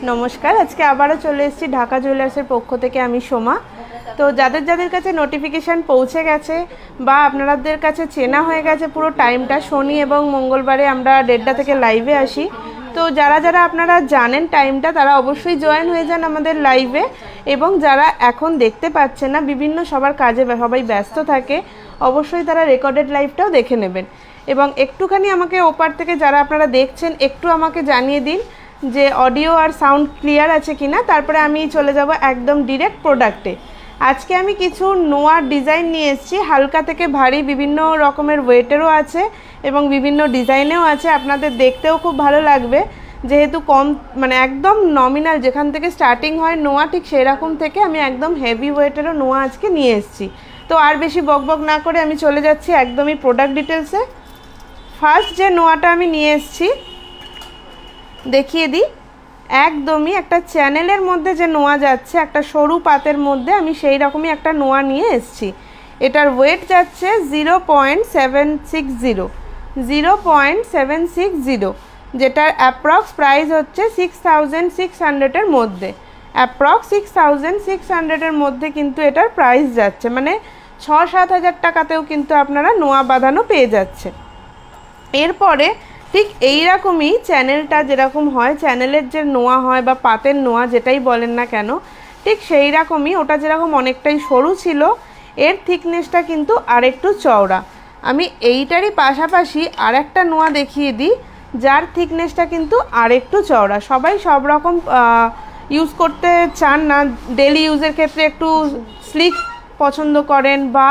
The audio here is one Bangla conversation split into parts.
नमस्कार आज के आबारो चले एसेछि ढाका जुएलार्सের पक्ष থেকে আমি সোমা। तो যাদের যাদের কাছে নোটিফিকেশন পৌঁছে গেছে বা আপনাদের কাছে চেনা হয়ে গেছে পুরো টাইমটা, শনি এবং মঙ্গলবারে আমরা 1:30টা থেকে লাইভে আসি। তো যারা যারা আপনারা জানেন টাইমটা তারা অবশ্যই জয়েন হয়ে যান আমাদের লাইভে, এবং যারা এখন দেখতে পাচ্ছেন না বিভিন্ন সবার কাজে সবাই ব্যস্ত থাকে, অবশ্যই তারা রেকর্ডেড লাইভটাও দেখে নেবেন। এবং একটুখানি আমাকে ওপার থেকে যারা আপনারা দেখছেন একটু আমাকে জানিয়ে দিন যে অডিও আর সাউন্ড ক্লিয়ার আছে কিনা, তারপরে আমি চলে যাব একদম ডিরেক্ট প্রোডাক্টে। আজকে আমি কিছু নোয়া ডিজাইন নিয়ে এসেছি, হালকা থেকে ভারী বিভিন্ন রকমের ওয়েটেরও আছে এবং বিভিন্ন ডিজাইনেও আছে। আপনাদের দেখতেও খুব ভালো লাগবে, যেহেতু কম মানে একদম নমিনাল যেখান থেকে স্টার্টিং হয় নোয়া, ঠিক সেই রকম থেকে আমি একদম হেভি ওয়েটেরও নোয়া আজকে নিয়ে এসেছি। তো আর বেশি বকবক না করে আমি চলে যাচ্ছি একদমই প্রোডাক্ট ডিটেলসে। ফার্স্ট যে নোয়াটা আমি নিয়ে এসেছি দেখিয়ে দিই, একদমই একটা চ্যানেলের মধ্যে যে নোয়া যাচ্ছে, একটা সরু পাতের মধ্যে আমি সেই রকমই একটা নোয়া নিয়ে এসেছি। এটার ওয়েট যাচ্ছে 0.760, যেটার অ্যাপ্রক্স প্রাইস হচ্ছে 6600-এর মধ্যে, অ্যাপ্রক্স 6600-এর মধ্যে কিন্তু এটার প্রাইস যাচ্ছে, মানে 6-7 হাজার টাকাতেও কিন্তু আপনারা নোয়া বাঁধানো পেয়ে যাচ্ছে। এরপরে ঠিক এই রকমই চ্যানেলটা যেরকম হয়, চ্যানেলের যে নোয়া হয় বা পাতের নোয়া যেটাই বলেন না কেন, ঠিক সেই রকমই ওটা যেরকম অনেকটাই সরু ছিল, এর থিকনেসটা কিন্তু আরেকটু চওড়া। আমি এইটারই পাশাপাশি আরেকটা নোয়া দেখিয়ে দিই যার থিকনেসটা কিন্তু আরেকটু চওড়া। সবাই সব রকম ইউজ করতে চান না, ডেলি ইউজের ক্ষেত্রে একটু স্লিক পছন্দ করেন, বা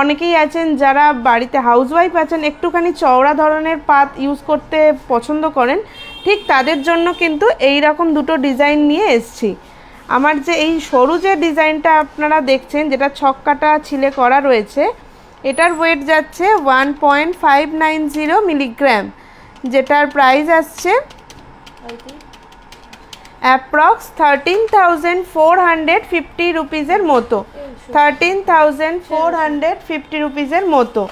অনেকেই আছেন যারা বাড়িতে হাউসওয়াইফ আছেন একটুখানি চওড়া ধরনের পাত ইউজ করতে পছন্দ করেন, ঠিক তাদের জন্য কিন্তু এই রকম দুটো ডিজাইন নিয়ে এসেছি। আমার যে এই সরু যে ডিজাইনটা আপনারা দেখছেন, যেটা ছক্কাটা ছিলে করা রয়েছে, এটার ওয়েট যাচ্ছে 1.590 মিলিগ্রাম, যেটার প্রাইস আসছে অ্যাপ্রক্স 13,450 রুপিসের মতো, 13,450 রুপিসের মতো।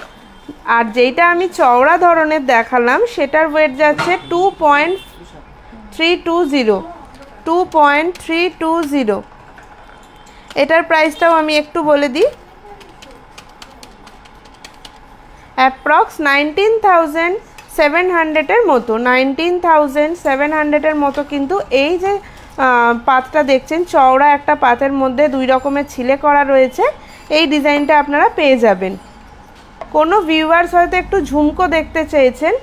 আর যেটা আমি চওড়া ধরনের দেখালাম সেটার ওয়েট যাচ্ছে 2.320। এটার প্রাইসটাও আমি একটু বলে দিই, অ্যাপ্রক্স 19,700-এর মতো, 19,700-এর মতো কিন্তু এই যে পাতটা দেখছেন, চওড়া একটা পাতের মধ্যে দুই রকমের ছিলে করা রয়েছে, এই ডিজাইনটা আপনারা পেয়ে যাবেন। কোনো ভিউয়ার্স হয়তো একটু ঝুমকো দেখতে চেয়েছেন,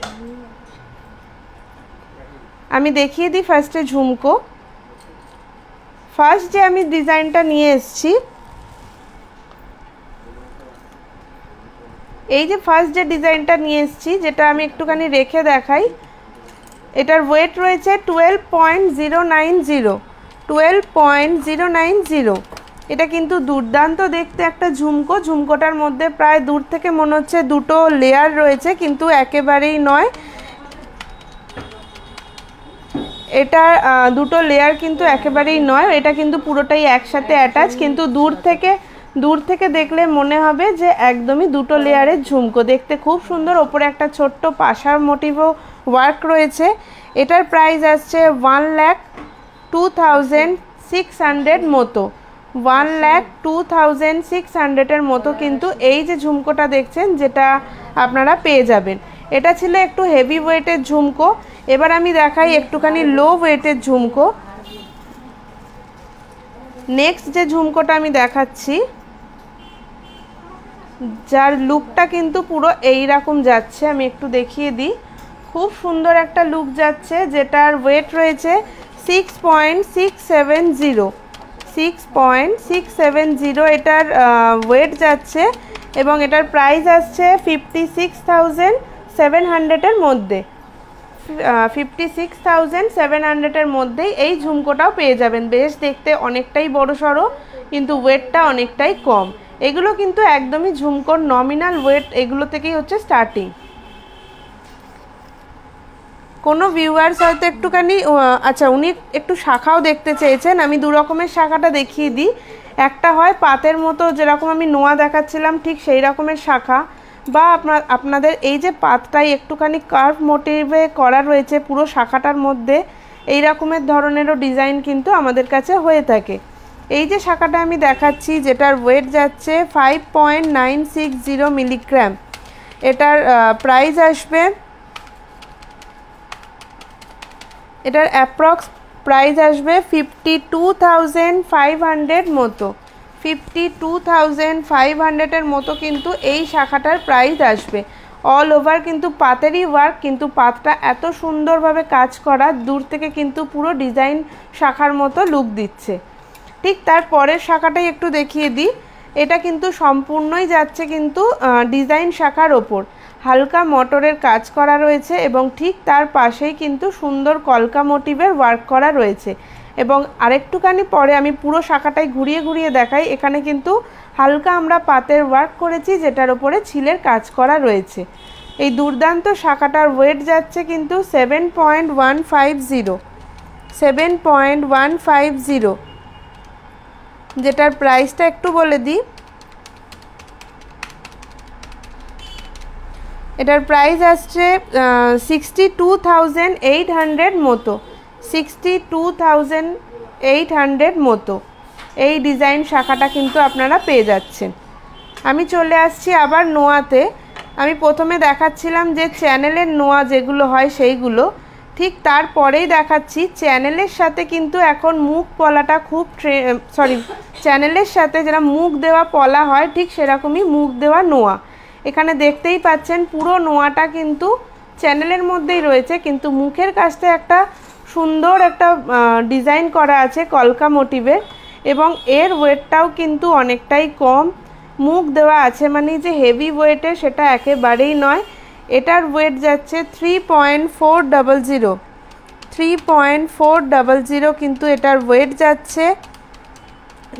আমি দেখিয়ে দিই ফার্স্টে ঝুমকো। ফার্স্ট যে আমি ডিজাইনটা নিয়ে এসেছি, এই যে ফার্স্ট যে ডিজাইনটা নিয়ে এসেছি, যেটা আমি একটুখানি রেখে দেখাই, এটার ওয়েট রয়েছে 12.090। এটা কিন্তু দুর্দান্ত দেখতে একটা ঝুমকো। ঝুমকোটার মধ্যে প্রায় দূর থেকে মনে হচ্ছে দুটো লেয়ার রয়েছে, কিন্তু একেবারেই নয়, এটা দুটো লেয়ার কিন্তু একেবারেই নয়, এটা কিন্তু পুরোটাই একসাথে অ্যাটাচ, কিন্তু দূর থেকে দেখলে মনে হবে যে একদমই দুটো লেয়ারের ঝুমকো। দেখতে খুব সুন্দর, ওপরে একটা ছোট্ট পাশার মোটিভও ওয়ার্ক রয়েছে। এটার প্রাইস আসছে 1,02,600 মতো, 1,02,600-এর মতো কিন্তু এই যে ঝুমকোটা দেখছেন যেটা আপনারা পেয়ে যাবেন। এটা ছিল একটু হেভি ওয়েটের ঝুমকো। এবার আমি দেখাই একটুখানি লো ওয়েটের ঝুমকো। নেক্সট যে ঝুমকোটা আমি দেখাচ্ছি, যার লুকটা কিন্তু পুরো এই রকম যাচ্ছে, আমি একটু দেখিয়ে দিই, খুব সুন্দর একটা লুক যাচ্ছে, যেটার ওয়েট রয়েছে 6.670, এটার ওয়েট যাচ্ছে, এবং এটার প্রাইস আসছে 56,700-এর মধ্যে, 56,700-এর মধ্যেই এই ঝুমকোটাও পেয়ে যাবেন। বেশ দেখতে অনেকটাই বড় সড়ো, কিন্তু ওয়েটটা অনেকটাই কম। এগুলো কিন্তু একদমই ঝুমকোর নমিনাল ওয়েট, এগুলো থেকেই হচ্ছে স্টার্টিং। কোনো ভিউয়ার্স হয়তো একটুখানি আচ্ছা উনি একটু শাখাও দেখতে চেয়েছেন, আমি দু রকমের শাখাটা দেখিয়ে দিই। একটা হয় পাতের মতো, যেরকম আমি নোয়া দেখাচ্ছিলাম ঠিক সেই রকমের শাখা, বা আপনাদের এই যে পাতটাই একটুখানি কার্ভ মোটিভে করা রয়েছে পুরো শাখাটার মধ্যে, এই রকমের ধরনেরও ডিজাইন কিন্তু আমাদের কাছে হয়ে থাকে। এই যে শাখাটা আমি দেখাচ্ছি যেটার ওয়েট যাচ্ছে 5.960 মিলিগ্রাম, এটার প্রাইস আসবে, এটার অ্যাপ্রক্স প্রাইস আসবে 52,500 মতো, 52,500-এর মতো কিন্তু এই শাখাটার প্রাইস আসবে। অল ওভার কিন্তু পাতেরই ওয়ার্ক, কিন্তু পাতটা এত সুন্দরভাবে কাজ করা, দূর থেকে কিন্তু পুরো ডিজাইন শাখার মতো লুক দিচ্ছে। ঠিক তার পরের শাখাটাই একটু দেখিয়ে দিই, এটা কিন্তু সম্পূর্ণই যাচ্ছে কিন্তু ডিজাইন শাখার ওপর, হালকা মটরের কাজ করা রয়েছে এবং ঠিক তার পাশেই কিন্তু সুন্দর কলকা মোটিভের ওয়ার্ক করা রয়েছে। এবং আরেকটুখানি পরে আমি পুরো শাখাটাই ঘুরিয়ে ঘুরিয়ে দেখাই, এখানে কিন্তু হালকা আমরা পাতের ওয়ার্ক করেছি যেটার ওপরে ছিলের কাজ করা রয়েছে। এই দুর্দান্ত শাখাটার ওয়েট যাচ্ছে কিন্তু 7.150, যেটার প্রাইসটা একটু বলে দিই। এটার প্রাইস আসছে 62,800 মতো, 62,800 মতো এই ডিজাইন শাখাটা কিন্তু আপনারা পেয়ে যাচ্ছেন। আমি চলে আসছি আবার নোয়াতে। আমি প্রথমে দেখাচ্ছিলাম যে চ্যানেলের নোয়া যেগুলো হয় সেইগুলো, ঠিক তারপরেই দেখাচ্ছি চ্যানেলের সাথে কিন্তু এখন মুখ পলাটা খুব চ্যানেলের সাথে যেটা মুখ দেওয়া পলা হয় ঠিক সেরকমই মুখ দেওয়া নোয়া। এখানে দেখতেই পাচ্ছেন পুরো নোয়াটা কিন্তু চ্যানেলের মধ্যেই রয়েছে, কিন্তু মুখের কাছটা একটা সুন্দর একটা ডিজাইন করা আছে কলকা মোটিভের, এবং এর ওয়েটটাও কিন্তু অনেকটাই কম। মুখ দেওয়া আছে মানে যে হেভি ওয়েটের সেটা একেবারেই নয়। এটার ওয়েট যাচ্ছে 3.400 কিন্তু এটার ওয়েট যাচ্ছে,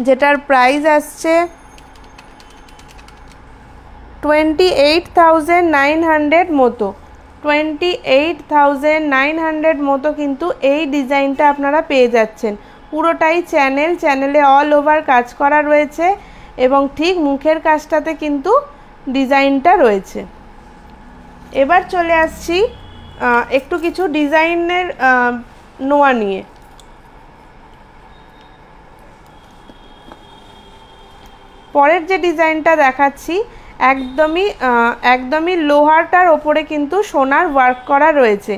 যেটার প্রাইস আসছে 28,900 মতো, 28,900 মতো কিন্তু এই ডিজাইনটা আপনারা পেয়ে যাচ্ছেন। পুরোটাই চ্যানেলে অল ওভার কাজ করা রয়েছে এবং ঠিক মুখের কাজটাতে কিন্তু ডিজাইনটা রয়েছে। এবার চলে আসছি একটু কিছু ডিজাইনের নোয়া নিয়ে। পরের যে ডিজাইনটা দেখাচ্ছি একদমই লোহারটার ওপরে কিন্তু সোনার ওয়ার্ক করা রয়েছে।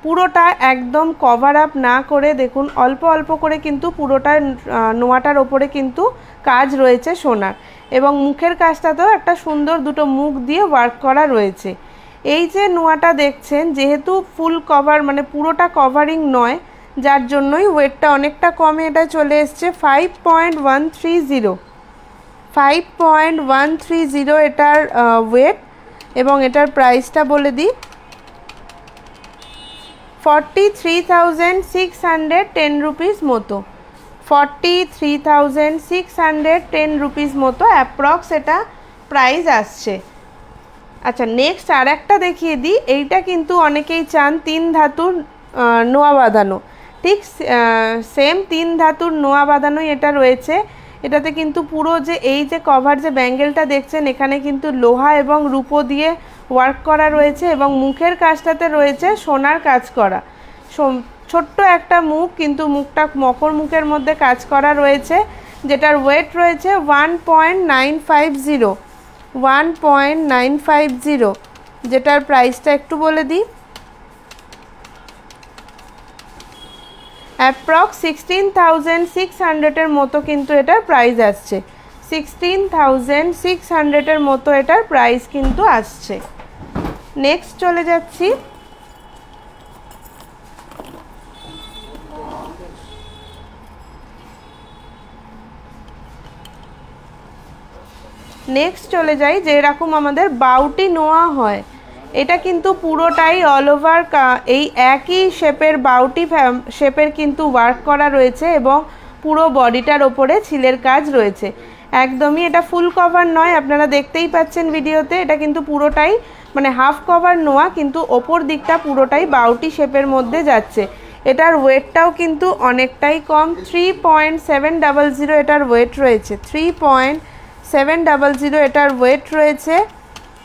পুরোটা একদম কভার আপ না করে দেখুন অল্প অল্প করে কিন্তু পুরোটা নোয়াটার ওপরে কিন্তু কাজ রয়েছে সোনার, এবং মুখের কাজটাতেও একটা সুন্দর দুটো মুখ দিয়ে ওয়ার্ক করা রয়েছে। এই যে নোয়াটা দেখছেন যেহেতু ফুল কভার মানে পুরোটা কভারিং নয়, যার জন্যই ওয়েটটা অনেকটা কমে এটা চলে এসছে 5.130 এটার ওয়েট, এবং এটার প্রাইসটা বলে দিই 43,610 রুপিস মতো, 43,610 রুপিস মতো অ্যাপ্রক্স এটা প্রাইস আসছে। আচ্ছা, নেক্সট আর একটা দেখিয়ে দিই। এইটা কিন্তু অনেকেই চান 3 ধাতুর নোয়া বাঁধানো, ঠিক সেম 3 ধাতুর নোয়া বাঁধানোই এটা রয়েছে। এটাতে কিন্তু পুরো যে এই যে কভার যে ব্যাঙ্গেলটা দেখছেন এখানে কিন্তু লোহা এবং রূপো দিয়ে ওয়ার্ক করা রয়েছে, এবং মুখের কাজটাতে রয়েছে সোনার কাজ করা। ছোট্ট একটা মুখ, কিন্তু মুখটা মকর মুখের মধ্যে কাজ করা রয়েছে, যেটার ওয়েট রয়েছে 1.950, যেটার প্রাইসটা একটু বলে দিই। অ্যাপ্রক্স 16,600 মতো কিন্তু এটার প্রাইস আসছে, 16,600 মতো এটার প্রাইস কিন্তু আসছে। নেক্সট চলে যাচ্ছি। নেক্সট চলে যাই যে এরকম আমাদের বাউটি নোয়া হয়, এটা কিন্তু পুরোটাই অল ওভার এই একই শেপের বাউটি শেপের কিন্তু ওয়ার্ক করা রয়েছে, এবং পুরো বডিটার ওপরে ছিলের কাজ রয়েছে। একদমই এটা ফুল কভার নয়, আপনারা দেখতেই পাচ্ছেন ভিডিওতে, এটা কিন্তু পুরোটাই মানে হাফ কভার নোয়া, কিন্তু ওপর দিকটা পুরোটাই বাউটি শেপের মধ্যে যাচ্ছে। এটার ওয়েটটাও কিন্তু অনেকটাই কম, 3.700 এটার ওয়েট রয়েছে, 3.700 এটার ওয়েট রয়েছে,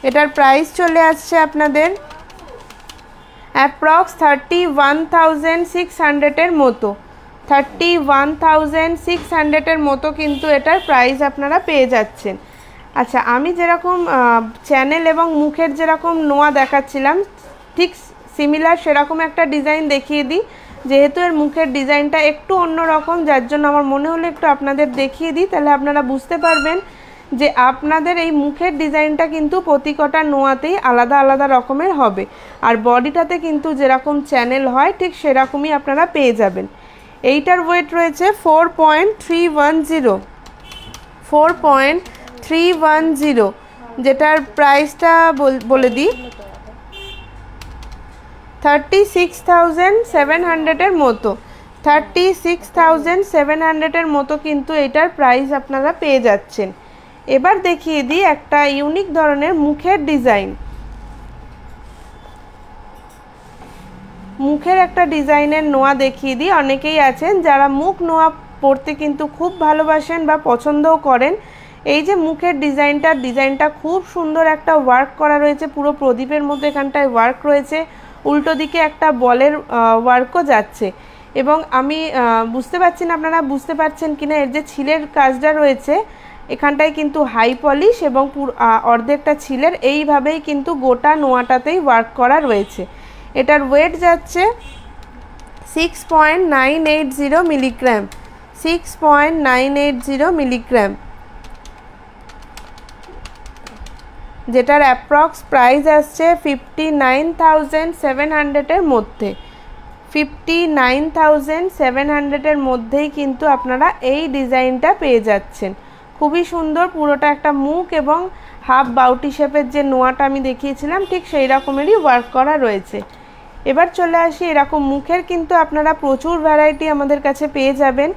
এটার প্রাইস চলে আসছে আপনাদের অ্যাপ্রক্স 31,600 মতো, 31,600 মতো কিন্তু এটার প্রাইস আপনারা পেয়ে যাচ্ছেন। আচ্ছা, আমি যেরকম চ্যানেল এবং মুখের যেরকম নোয়া দেখাচ্ছিলাম ঠিক সিমিলার সেরকম একটা ডিজাইন দেখিয়ে দিই। যেহেতু এর মুখের ডিজাইনটা একটু অন্যরকম, যার জন্য আমার মনে হলো একটু আপনাদের দেখিয়ে দিই, তাহলে আপনারা বুঝতে পারবেন যে আপনাদের এই মুখের ডিজাইনটা কিন্তু প্রতিকটা নোয়াতেই আলাদা আলাদা রকমের হবে। আর বডিটাতে কিন্তু যেরকম চ্যানেল হয় ঠিক সেরকমই আপনারা পেয়ে যাবেন। এইটার ওয়েট রয়েছে 4.310, 4.310, যেটার প্রাইসটা বলে দিই 36,700 মতো, 36,700 মতো কিন্তু এটার প্রাইস আপনারা পেয়ে যাচ্ছেন। এবার দেখিয়ে দিই একটা ইউনিক ধরনের মুখের ডিজাইন। মুখের একটা ডিজাইনের নোয়া দেখিয়ে দিই। অনেকেই আছেন যারা মুখ নোয়া পরতে কিন্তু খুব ভালোবাসেন বা পছন্দও করেন। এই যে মুখের ডিজাইনটা খুব সুন্দর একটা ওয়ার্ক করা রয়েছে, পুরো প্রদীপের মধ্যে এখানটায় ওয়ার্ক রয়েছে, উল্টো দিকে একটা বলের ওয়ার্কও যাচ্ছে। এবং আমি বুঝতে পারছি না আপনারা বুঝতে পারছেন কিনা, এর যে ছিলের কাজটা রয়েছে এখানটায় কিন্তু হাই পলিশ এবং অর্ধেকটা ছিলের, এইভাবেই কিন্তু গোটা নোয়াটাতেই ওয়ার্ক করা রয়েছে। এটার ওয়েট যাচ্ছে 6.980 মিলিগ্রাম, 6.980 মিলিগ্রাম, যেটার অ্যাপ্রক্স প্রাইস আসছে 59,700 মধ্যে, 59,700 মধ্যেই কিন্তু আপনারা এই ডিজাইনটা পেয়ে যাচ্ছেন। খুবই সুন্দর, পুরোটা একটা মুখ এবং হাফ বাউটি শেপের যে নোয়াটা আমি দেখিয়েছিলাম ঠিক সেই রকমেরই ওয়ার্ক করা রয়েছে। এবার চলে আসি, এরকম মুখের কিন্তু আপনারা প্রচুর ভ্যারাইটি আমাদের কাছে পেয়ে যাবেন,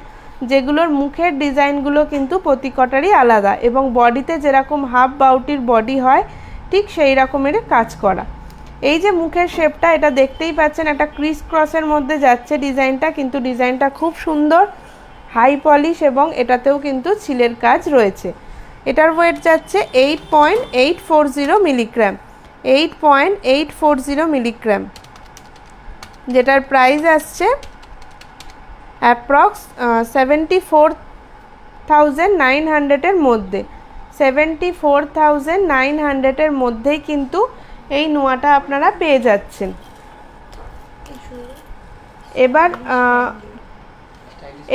যেগুলোর মুখের ডিজাইনগুলো কিন্তু প্রতিকটারই আলাদা এবং বডিতে যেরকম হাফ বাউটির বডি হয় ঠিক সেই রকমের কাজ করা। এই যে মুখের শেপটা, এটা দেখতেই পাচ্ছেন একটা ক্রিস ক্রসের মধ্যে যাচ্ছে ডিজাইনটা, কিন্তু ডিজাইনটা খুব সুন্দর, হাই পলিশ এবং এটাতেও কিন্তু ছিলের কাজ রয়েছে। এটার ওয়েট যাচ্ছে 8.840 মিলিগ্রাম, 8.840 মিলিগ্রাম, যেটার প্রাইস আসছে অ্যাপ্রক্স 74,900 মধ্যে, 74,900 মধ্যেই কিন্তু এই নোয়াটা আপনারা পেয়ে যাচ্ছেন।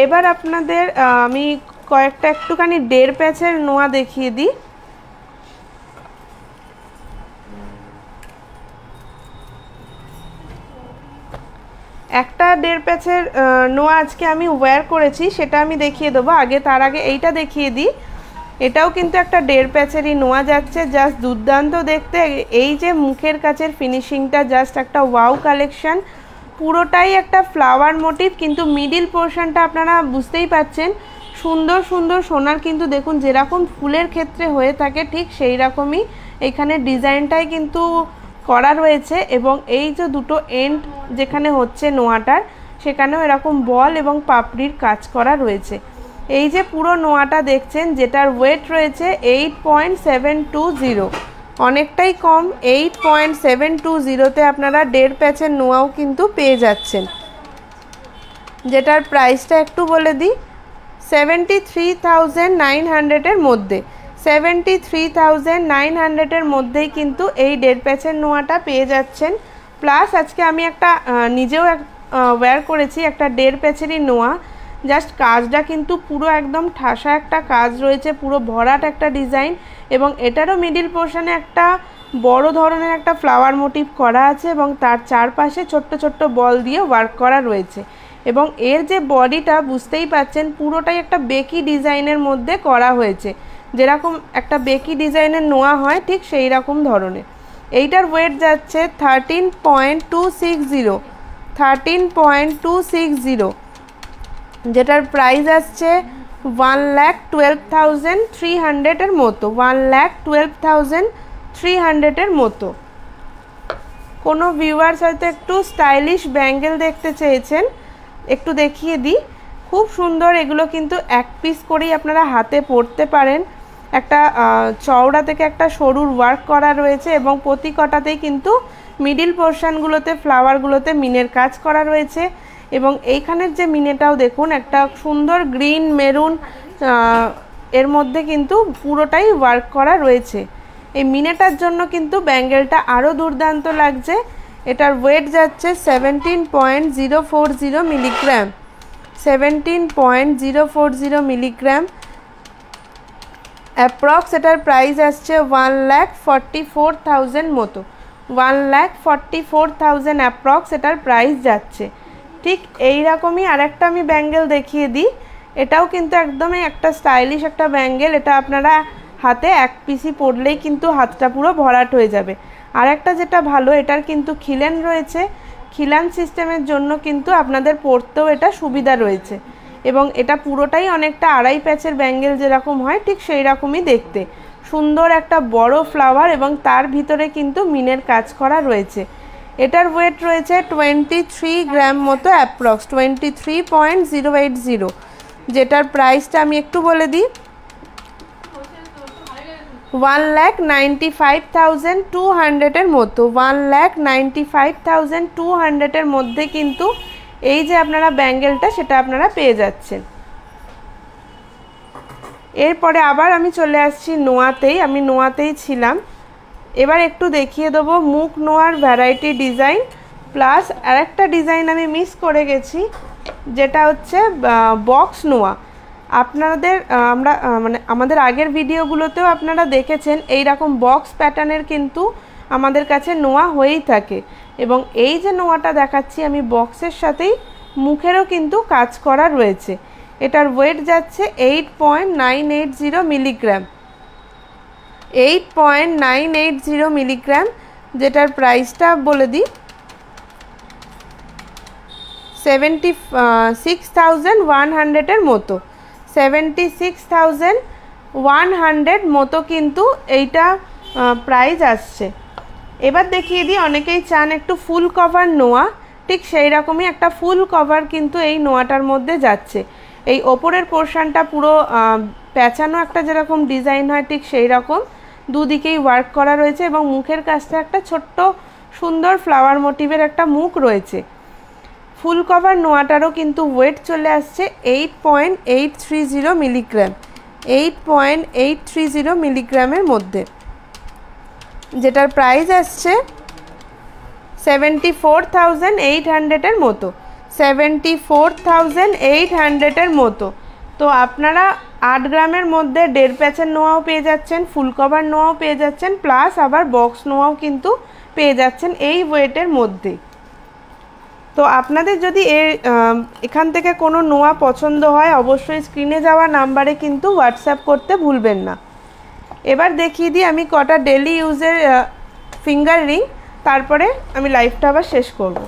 এবার আপনাদের আমি কয়েকটা একটুখানি 1.5 প্যাচের নোয়া দেখিয়ে দিই। একটা 1.5 প্যাচের নোয়া আজকে আমি ওয়্যার করেছি, সেটা আমি দেখিয়ে দেবো। তার আগে এইটা দেখিয়ে দিই। এটাও কিন্তু একটা 1.5 প্যাচেরই নোয়া যাচ্ছে, জাস্ট দুর্দান্ত দেখতে। এই যে মুখের কাছের ফিনিশিংটা জাস্ট একটা ওয়াও কালেকশন, পুরোটাই একটা ফ্লাওয়ার মোটিভ, কিন্তু মিডিল পোর্শনটা আপনারা বুঝতেই পাচ্ছেন সুন্দর সুন্দর সোনার, কিন্তু দেখুন যেরকম ফুলের ক্ষেত্রে হয়ে থাকে ঠিক সেই রকমই এখানে ডিজাইনটাই কিন্তু করা রয়েছে। এবং এই যে দুটো এন্ড যেখানে হচ্ছে নোয়াটার, সেখানেও এরকম বল এবং পাপড়ির কাজ করা রয়েছে। এই যে পুরো নোয়াটা দেখছেন, যেটার ওয়েট রয়েছে 8.720, অনেকটাই কম। 8.720তে আপনারা 1.5 প্যাচের নোয়াও কিন্তু পেয়ে যাচ্ছেন, যেটার প্রাইসটা একটু বলে দিই 73,900 মধ্যে, 73,900 মধ্যেই কিন্তু এই 1.5 প্যাচের নোয়াটা পেয়ে যাচ্ছেন। প্লাস আজকে আমি একটা নিজেও ওয়্যার করেছি একটা 1.5 প্যাচেরই নোয়া, জাস্ট কাজটা কিন্তু পুরো একদম ঠাসা একটা কাজ রয়েছে, পুরো ভরাট একটা ডিজাইন, এবং এটারও মিডিল পোর্শনে একটা বড় ধরনের একটা ফ্লাওয়ার মোটিভ করা আছে এবং তার চারপাশে ছোট্ট ছোট্ট বল দিয়ে ওয়ার্ক করা রয়েছে। এবং এর যে বডিটা বুঝতেই পাচ্ছেন পুরোটাই একটা বেকি ডিজাইনের মধ্যে করা হয়েছে, যেরকম একটা বেকি ডিজাইনের নোয়া হয় ঠিক সেই রকম ধরনের। এইটার ওয়েট যাচ্ছে 13.260, 13.260, যেটার প্রাইস আসছে 1,12,300 মতো, 1,12,300 মতো। কোনো ভিউয়ার্স হয়তো একটু স্টাইলিশ ব্যাঙ্গেল দেখতে চেয়েছেন, একটু দেখিয়ে দিই। খুব সুন্দর, এগুলো কিন্তু এক পিস করেই আপনারা হাতে পরতে পারেন। একটা চওড়া থেকে একটা সরুর ওয়ার্ক করা রয়েছে এবং প্রতি কটাতেই কিন্তু মিডিল পোর্শনগুলোতে ফ্লাওয়ারগুলোতে মিনের কাজ করা রয়েছে এবং এইখানের যে মিনেটাও দেখুন একটা সুন্দর গ্রিন মেরুন এর মধ্যে কিন্তু পুরোটাই ওয়ার্ক করা রয়েছে। এই মিনেটার জন্য কিন্তু ব্যাঙ্গেলটা আরও দুর্দান্ত লাগছে। এটার ওয়েট যাচ্ছে 17.040 মিলিগ্রাম, 17.040 মিলিগ্রাম অ্যাপ্রক্স। এটার প্রাইস আসছে 1,44,000 মতো, 1,44,000 অ্যাপ্রক্স এটার প্রাইস যাচ্ছে। ঠিক এই রকমই আরেকটা আমি ব্যাঙ্গেল দেখিয়ে দিই। এটাও কিন্তু একদমই একটা স্টাইলিশ একটা ব্যাঙ্গেল। এটা আপনারা হাতে এক পিসি পরলেই কিন্তু হাতটা পুরো ভরাট হয়ে যাবে। আর একটা যেটা ভালো, এটার কিন্তু খিলেন রয়েছে, খিলান সিস্টেমের জন্য কিন্তু আপনাদের পরতেও এটা সুবিধা রয়েছে এবং এটা পুরোটাই অনেকটা আড়াই প্যাচের ব্যাঙ্গেল যেরকম হয় ঠিক সেই রকমই দেখতে। সুন্দর একটা বড় ফ্লাওয়ার এবং তার ভিতরে কিন্তু মিনের কাজ করা রয়েছে। এটার ওয়েট রয়েছে 23 গ্রাম মতো অ্যাপ্রক্স, 23.080, যেটার প্রাইসটা আমি একটু বলে দিই, 1,95,200 এর মতো, 1,95,200 এর মধ্যে কিন্তু এই যে আপনারা ব্যাঙ্গেলটা সেটা আপনারা পেয়ে যাচ্ছেন। এরপরে আবার আমি চলে আসছি নোয়াতেই, আমি নোয়াতেই ছিলাম। এবার একটু দেখিয়ে দেবো মুখ নোয়ার ভ্যারাইটি ডিজাইন, প্লাস আরেকটা ডিজাইন আমি মিস করে গেছি যেটা হচ্ছে বক্স নোয়া। আপনাদের আমরা মানে আমাদের আগের ভিডিওগুলোতেও আপনারা দেখেছেন এই রকম বক্স প্যাটার্নের কিন্তু আমাদের কাছে নোয়া হয়েই থাকে এবং এই যে নোয়াটা দেখাচ্ছি আমি বক্সের সাথেই মুখেরও কিন্তু কাজ করা রয়েছে। এটার ওয়েট যাচ্ছে 8.980 মিলিগ্রাম, 8.980 মিলিগ্রাম, যেটার প্রাইসটা বলে দিই 76,100 এর মতো, 76,100 মতো কিন্তু এইটা প্রাইস আসছে। এবার দেখিয়ে দিই, অনেকেই চান একটু ফুল কভার নোয়া, ঠিক সেই রকমই একটা ফুল কভার কিন্তু এই নোয়াটার মধ্যে যাচ্ছে। এই ওপরের পোর্শনটা পুরো প্যাঁচানো একটা যেরকম ডিজাইন হয় ঠিক সেই রকম দুদিকেই ওয়ার্ক করা রয়েছে এবং মুখের কাছটা একটা ছোট্ট সুন্দর ফ্লাওয়ার মোটিভের একটা মুখ রয়েছে। ফুল কভার নোয়াটারও কিন্তু ওয়েট চলে আসছে 8.830 মিলিগ্রাম, 8.830 মিলিগ্রামের মধ্যে, যেটার প্রাইস আসছে 74,800 এর মতো, 74,800 এর মতো। তো আপনারা 8 গ্রামের মধ্যে 1.5 প্যাচের নোয়াও পেয়ে যাচ্ছেন, ফুল কভার নোয়াও পেয়ে যাচ্ছেন, প্লাস আবার বক্স নোয়াও কিন্তু পেয়ে যাচ্ছেন এই ওয়েটের মধ্যে। তো আপনাদের যদি এখান থেকে কোনো নোয়া পছন্দ হয় অবশ্যই স্ক্রিনে যাওয়া নাম্বারে কিন্তু হোয়াটসঅ্যাপ করতে ভুলবেন না। এবার দেখিয়ে দিই আমি কটা ডেলি ইউজের ফিঙ্গার রিং, তারপরে আমি লাইভটা আবার শেষ করব।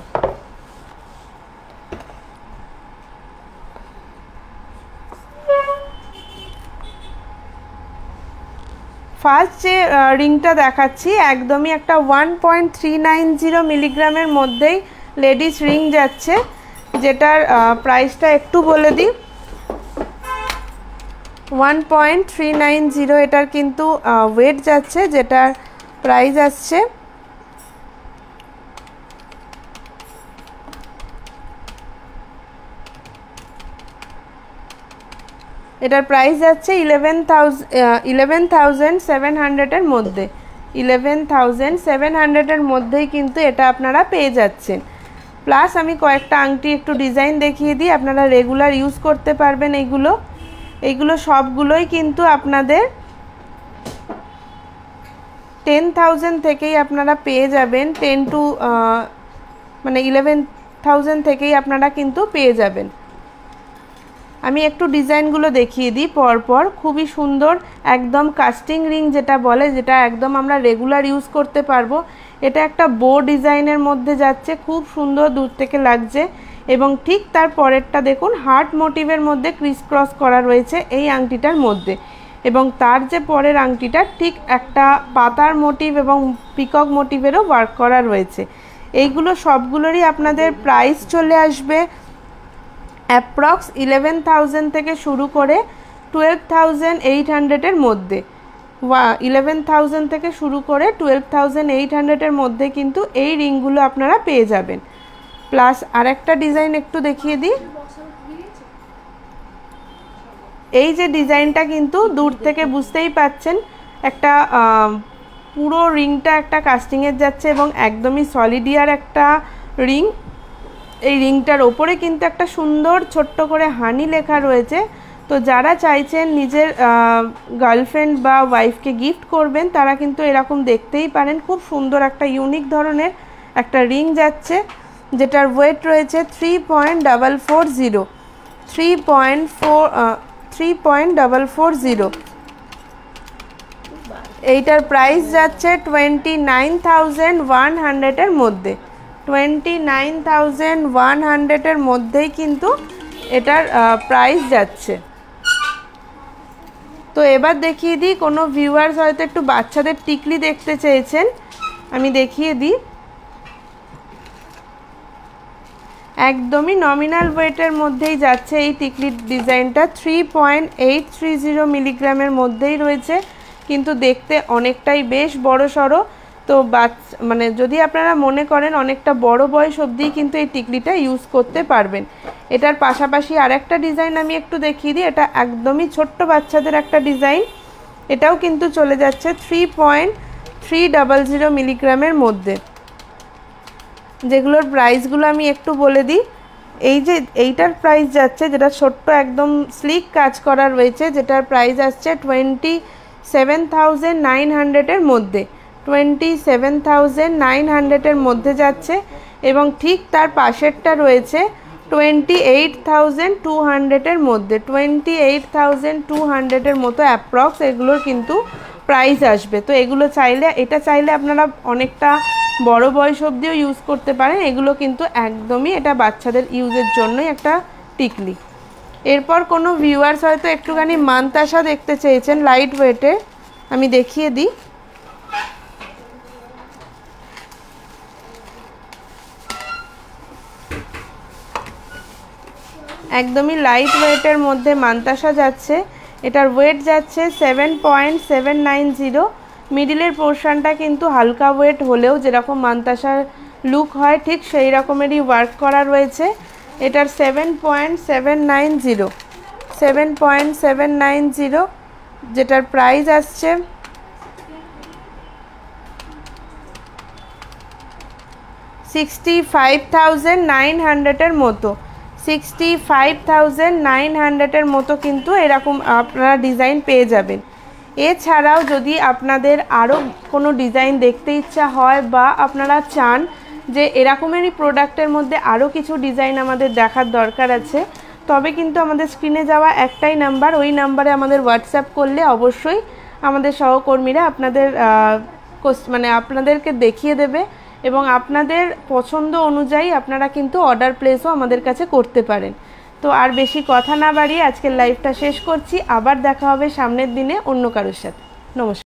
ফার্স্ট যে রিংটা দেখাচ্ছি একদমই একটা 1.390 মিলিগ্রামের মধ্যেই লেডিস রিং যাচ্ছে, যেটার প্রাইসটা একটু বলে দিই 1.390, এটার কিন্তু ওয়েট যাচ্ছে, যেটার প্রাইস আসছে এটার প্রাইস যাচ্ছে 11,700 এর মধ্যে, 11,700 এর মধ্যেই কিন্তু এটা আপনারা পেয়ে যাচ্ছেন। প্লাস আমি কয়েকটা আংটি একটু ডিজাইন দেখিয়ে দিই, আপনারা রেগুলার ইউজ করতে পারবেন। এইগুলো সবগুলোই কিন্তু আপনাদের 10,000 থেকেই আপনারা পেয়ে যাবেন, 10 to 11,000 থেকেই আপনারা কিন্তু পেয়ে যাবেন। আমি একটু ডিজাইনগুলো দেখিয়ে দিই পরপর। খুবই সুন্দর একদম কাস্টিং রিং যেটা বলে, যেটা একদম আমরা রেগুলার ইউজ করতে পারবো। এটা একটা বো ডিজাইনের মধ্যে যাচ্ছে, খুব সুন্দর দূর থেকে লাগছে এবং ঠিক তার পরেরটা দেখুন হার্ট মোটিভের মধ্যে ক্রিস ক্রস করা রয়েছে এই আংটিটার মধ্যে এবং তার যে পরের আংটিটা ঠিক একটা পাতার মোটিভ এবং পিকক মোটিভেরও ওয়ার্ক করা রয়েছে। এইগুলো সবগুলোরই আপনাদের প্রাইস চলে আসবে অ্যাপ্রক্স 11,000 থেকে শুরু করে 12,800-এর মধ্যে। 11,000 থেকে শুরু করে 12,800-এর মধ্যে কিন্তু এই রিংগুলো আপনারা পেয়ে যাবেন। প্লাস আরেকটা ডিজাইন একটু দেখিয়ে দিই। এই যে ডিজাইনটা কিন্তু দূর থেকে বুঝতেই পাচ্ছেন, একটা পুরো রিংটা একটা কাস্টিংয়ের যাচ্ছে এবং একদমই সলিডিয়ার একটা রিং। এই রিংটার ওপরে কিন্তু একটা সুন্দর ছোট্ট করে হানি লেখা রয়েছে। তো যারা চাইছেন নিজের গার্লফ্রেন্ড বা ওয়াইফকে গিফট করবেন তারা কিন্তু এরকম দেখতেই পারেন। খুব সুন্দর একটা ইউনিক ধরনের একটা রিং যাচ্ছে, যেটার ওয়েট রয়েছে 3.440। এইটার প্রাইস যাচ্ছে 29,100-এর মধ্যে। 29,100-এর মধ্যেই কিন্তু এটার প্রাইস যাচ্ছে। তো এবার দেখিয়ে দিই, কোনো ভিউয়ার্স হয়তো একটু বাচ্চাদের টিকলি দেখতে চেয়েছেন, আমি দেখিয়ে দিই। একদমই নমিনাল ওয়েটের মধ্যেই যাচ্ছে এই টিকলির ডিজাইনটা। 3.830 মিলিগ্রামের মধ্যেই রয়েছে, কিন্তু দেখতে অনেকটাই বেশ বড় সড়ো। তো মানে যদি আপনারা মনে করেন অনেকটা বড় বয়স অবধি কিন্তু এই টিকলিটা ইউজ করতে পারবেন। এটার পাশাপাশি আরেকটা ডিজাইন আমি একটু দেখিয়ে দিই। এটা একদমই ছোট্ট বাচ্চাদের একটা ডিজাইন, এটাও কিন্তু চলে যাচ্ছে 3.300 মিলিগ্রামের মধ্যে। যেগুলোর প্রাইসগুলো আমি একটু বলে দিই। এই যে এইটার প্রাইস যাচ্ছে, যেটা ছোট্ট একদম স্লিক কাজ করা রয়েছে, যেটার প্রাইস আসছে 27,900-এর মধ্যে। 27,900-এর মধ্যে যাচ্ছে। এবং ঠিক তার পাশেরটা রয়েছে 28,200-এর মধ্যে। 28,200-এর মতো অ্যাপ্রক্স এগুলোর কিন্তু প্রাইস আসবে। তো এগুলো চাইলে, এটা চাইলে আপনারা অনেকটা বড় বয়স অবধিও ইউজ করতে পারেন। এগুলো কিন্তু একদমই এটা বাচ্চাদের ইউজের জন্যই একটা টিকলি। এরপর কোনো ভিউয়ার্স হয়তো একটুখানি মানতাসা দেখতে চেয়েছেন লাইট ওয়েটে, আমি দেখিয়ে দিই। একদমই লাইট ওয়েটের মধ্যে মানতাসা যাচ্ছে। এটার ওয়েট যাচ্ছে 7.790। মিডিলের পোর্শনটা কিন্তু হালকা ওয়েট হলেও যেরকম মানতাসার লুক হয় ঠিক সেই রকমেরই ওয়ার্ক করা রয়েছে। এটার 7.790, যেটার প্রাইস আসছে 65,900-এর মতো। 65,900-এর মতো কিন্তু এরকম আপনারা ডিজাইন পেয়ে যাবেন। এছাড়াও যদি আপনাদের আরও কোনো ডিজাইন দেখতে ইচ্ছা হয় বা আপনারা চান যে এরকমেরই প্রোডাক্টের মধ্যে আরও কিছু ডিজাইন আমাদের দেখার দরকার আছে, তবে কিন্তু আমাদের স্ক্রিনে যাওয়া একটাই নাম্বার, ওই নাম্বারে আমাদের হোয়াটসঅ্যাপ করলে অবশ্যই আমাদের সহকর্মীরা আপনাদেরকে দেখিয়ে দেবে এবং আপনাদের পছন্দ অনুযায়ী আপনারা কিন্তু অর্ডার প্লেসও আমাদের কাছে করতে পারেন। তো আর বেশি কথা না বাড়িয়ে আজকের লাইভটা শেষ করছি। আবার দেখা হবে সামনের দিনে অন্য কারোর সাথে। নমস্কার।